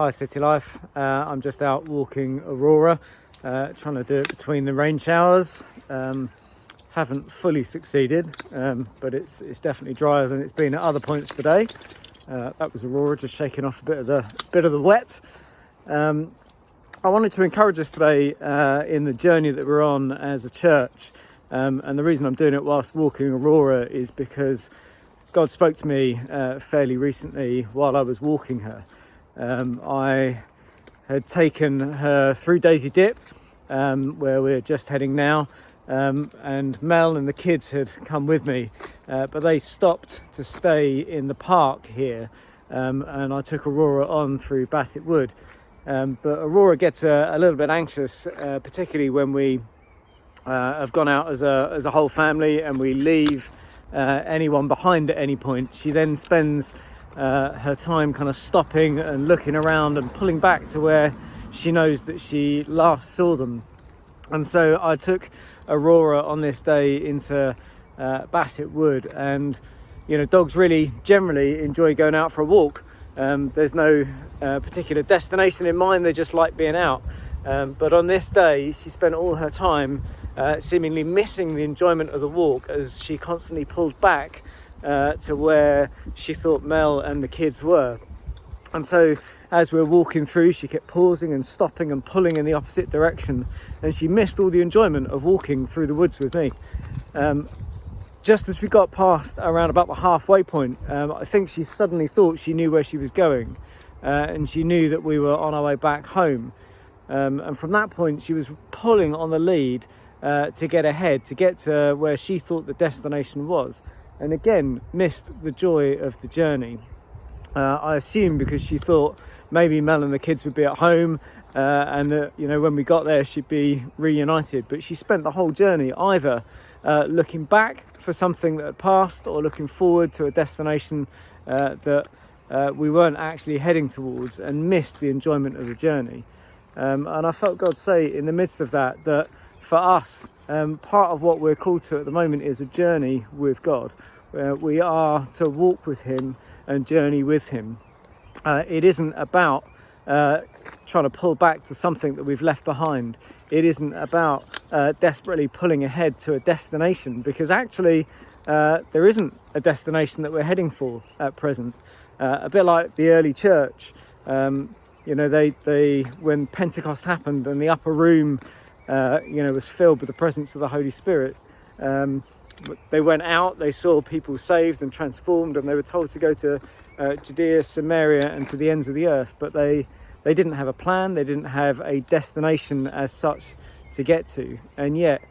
Hi City Life, I'm just out walking Aurora, trying to do it between the rain showers. Haven't fully succeeded, but it's definitely drier than it's been at other points today. That was Aurora just shaking off a bit of the wet. I wanted to encourage us today in the journey that we're on as a church, and the reason I'm doing it whilst walking Aurora is because God spoke to me fairly recently while I was walking her. I had taken her through Daisy Dip, where we're just heading now, and Mel and the kids had come with me, but they stopped to stay in the park here, and I took Aurora on through Bassett Wood. But Aurora gets a little bit anxious, particularly when we have gone out as a whole family and we leave anyone behind at any point. She then spends her time kind of stopping and looking around and pulling back to where she knows that she last saw them. And so I took Aurora on this day into Bassett Wood, and dogs really generally enjoy going out for a walk. There's no particular destination in mind, they just like being out. But on this day, she spent all her time seemingly missing the enjoyment of the walk as she constantly pulled back to where she thought Mel and the kids were. And so as we were walking through, she kept pausing and stopping and pulling in the opposite direction, and she missed all the enjoyment of walking through the woods with me. Just as we got past around about the halfway point, I think she suddenly thought she knew where she was going, and she knew that we were on our way back home. And from that point, she was pulling on the lead to get ahead, to get to where she thought the destination was, and again missed the joy of the journey. I assume because she thought maybe Mel and the kids would be at home, and that when we got there she'd be reunited. But she spent the whole journey either looking back for something that had passed, or looking forward to a destination that we weren't actually heading towards, and missed the enjoyment of the journey. And I felt God say in the midst of that for us, part of what we're called to at the moment is a journey with God, where we are to walk with him and journey with him. It isn't about trying to pull back to something that we've left behind. It isn't about desperately pulling ahead to a destination, because actually there isn't a destination that we're heading for at present. A bit like the early church, they when Pentecost happened and the upper room was filled with the presence of the Holy Spirit, they went out, they saw people saved and transformed, and they were told to go to Judea, Samaria, and to the ends of the earth. But they didn't have a plan, they didn't have a destination as such to get to. And yet,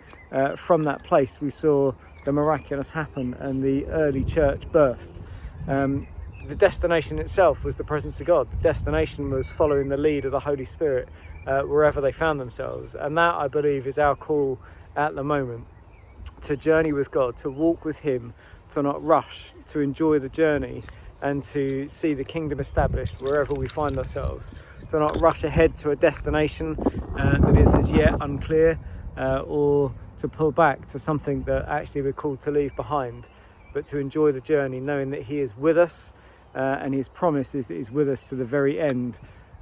from that place, we saw the miraculous happen and the early church birthed. The destination itself was the presence of God. The destination was following the lead of the Holy Spirit wherever they found themselves. And that, I believe, is our call at the moment. To journey with God, to walk with him, to not rush, to enjoy the journey, and to see the kingdom established wherever we find ourselves. To not rush ahead to a destination that is as yet unclear, or to pull back to something that actually we're called to leave behind, but to enjoy the journey, knowing that he is with us, and his promise is that he's with us to the very end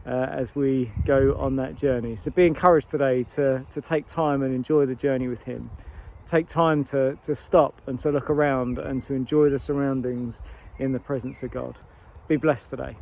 as we go on that journey. So be encouraged today to take time and enjoy the journey with him. Take time to stop and to look around and to enjoy the surroundings in the presence of God. Be blessed today.